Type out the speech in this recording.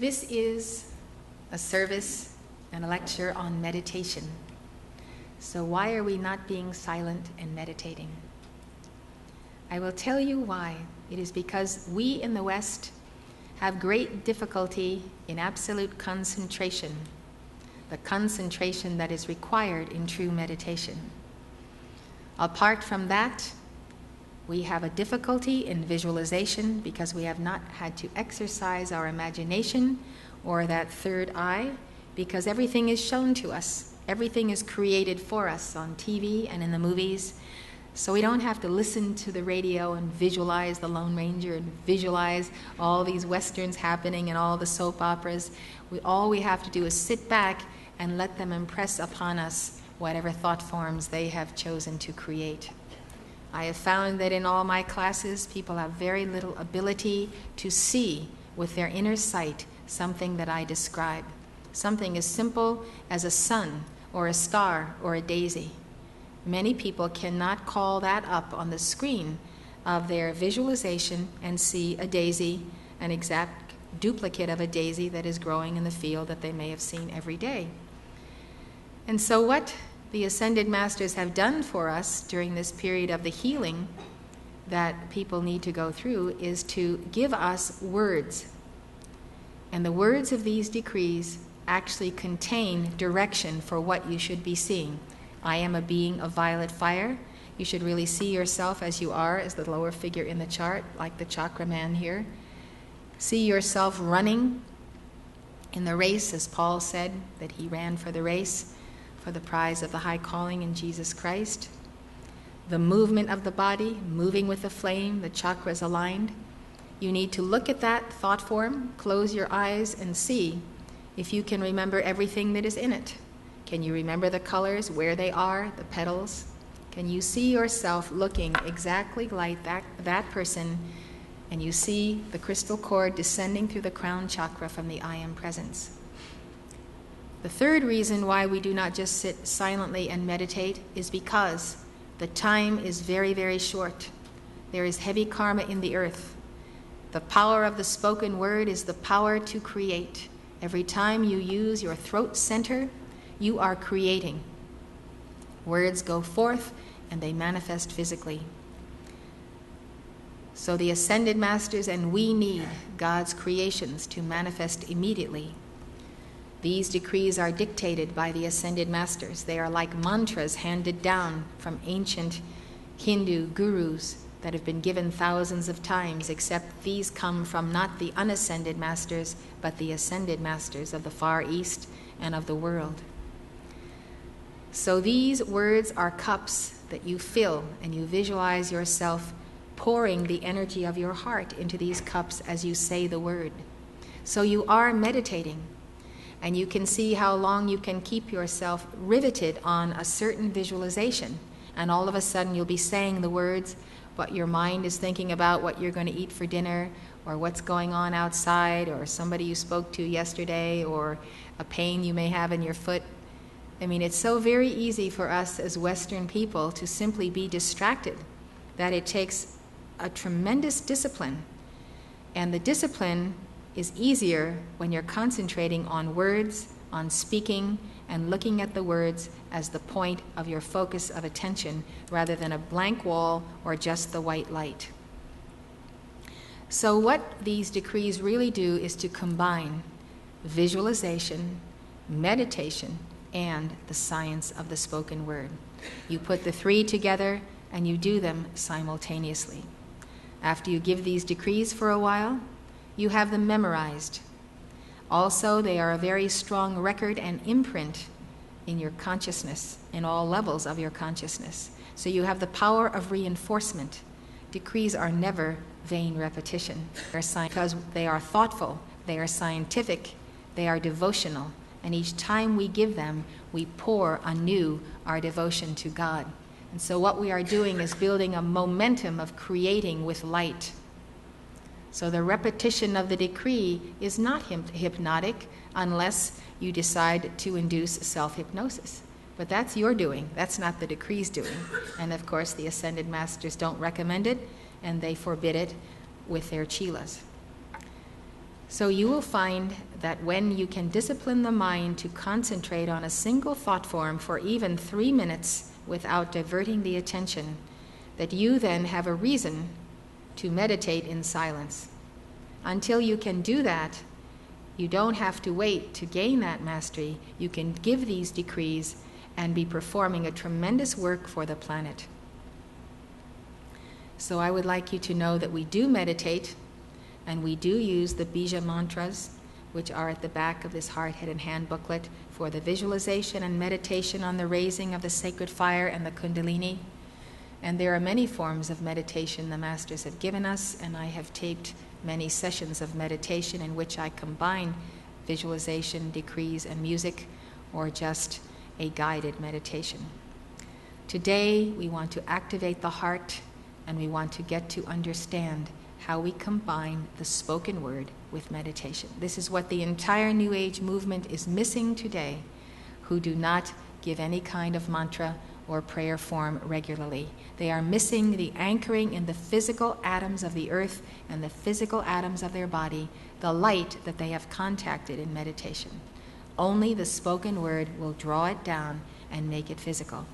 This is a service and a lecture on meditation. So why are we not being silent and meditating? I will tell you why. It is because we in the West have great difficulty in absolute concentration, the concentration that is required in true meditation. Apart from that, we have a difficulty in visualization because we have not had to exercise our imagination or that third eye, because everything is shown to us. Everything is created for us on TV and in the movies. So we don't have to listen to the radio and visualize the Lone Ranger and visualize all these westerns happening and all the soap operas. All we have to do is sit back and let them impress upon us whatever thought forms they have chosen to create. I have found that in all my classes, people have very little ability to see with their inner sight something that I describe. Something as simple as a sun or a star or a daisy. Many people cannot call that up on the screen of their visualization and see a daisy, an exact duplicate of a daisy that is growing in the field that they may have seen every day. And so what the Ascended Masters have done for us during this period of the healing that people need to go through is to give us words. And the words of these decrees actually contain direction for what you should be seeing. I am a being of violet fire. You should really see yourself as you are, as the lower figure in the chart, like the Chakra man here. See yourself running in the race, as Paul said, that he ran for the race, for the prize of the high calling in Jesus Christ. The movement of the body, moving with the flame, the chakras aligned. You need to look at that thought form, close your eyes and see if you can remember everything that is in it. Can you remember the colors, where they are, the petals? Can you see yourself looking exactly like that person, and you see the crystal cord descending through the crown chakra from the I Am Presence? The third reason why we do not just sit silently and meditate is because the time is very, very short. There is heavy karma in the earth. The power of the spoken word is the power to create. Every time you use your throat center, you are creating. Words go forth and they manifest physically. So the Ascended Masters and we need God's creations to manifest immediately. These decrees are dictated by the Ascended Masters. They are like mantras handed down from ancient Hindu gurus that have been given thousands of times, except these come from not the unascended masters, but the ascended masters of the Far East and of the world. So these words are cups that you fill, and you visualize yourself pouring the energy of your heart into these cups as you say the word. So you are meditating. And you can see how long you can keep yourself riveted on a certain visualization. And all of a sudden you'll be saying the words, but your mind is thinking about what you're going to eat for dinner, or what's going on outside, or somebody you spoke to yesterday, or a pain you may have in your foot. I mean, it's so very easy for us as Western people to simply be distracted that it takes a tremendous discipline. And the discipline is easier when you're concentrating on words, on speaking, and looking at the words as the point of your focus of attention rather than a blank wall or just the white light. So what these decrees really do is to combine visualization, meditation, and the science of the spoken word. You put the three together and you do them simultaneously. After you give these decrees for a while, you have them memorized. Also, they are a very strong record and imprint in your consciousness, in all levels of your consciousness. So you have the power of reinforcement. Decrees are never vain repetition. They're because they are thoughtful, they are scientific, they are devotional, and each time we give them, we pour anew our devotion to God. And so what we are doing is building a momentum of creating with light. So the repetition of the decree is not hypnotic unless you decide to induce self-hypnosis. But that's your doing. That's not the decree's doing. And of course, the Ascended Masters don't recommend it, and they forbid it with their chelas. So you will find that when you can discipline the mind to concentrate on a single thought form for even 3 minutes without diverting the attention, that you then have a reason to meditate in silence. Until you can do that, you don't have to wait to gain that mastery. You can give these decrees and be performing a tremendous work for the planet. So I would like you to know that we do meditate, and we do use the bija mantras, which are at the back of this Heart, Head, and Hand booklet, for the visualization and meditation on the raising of the sacred fire and the Kundalini. And there are many forms of meditation the masters have given us, and I have taped many sessions of meditation in which I combine visualization, decrees, and music, or just a guided meditation. Today, we want to activate the heart, and we want to get to understand how we combine the spoken word with meditation. This is what the entire New Age movement is missing today, who do not give any kind of mantra or prayer form regularly. They are missing the anchoring in the physical atoms of the earth and the physical atoms of their body, the light that they have contacted in meditation. Only the spoken word will draw it down and make it physical.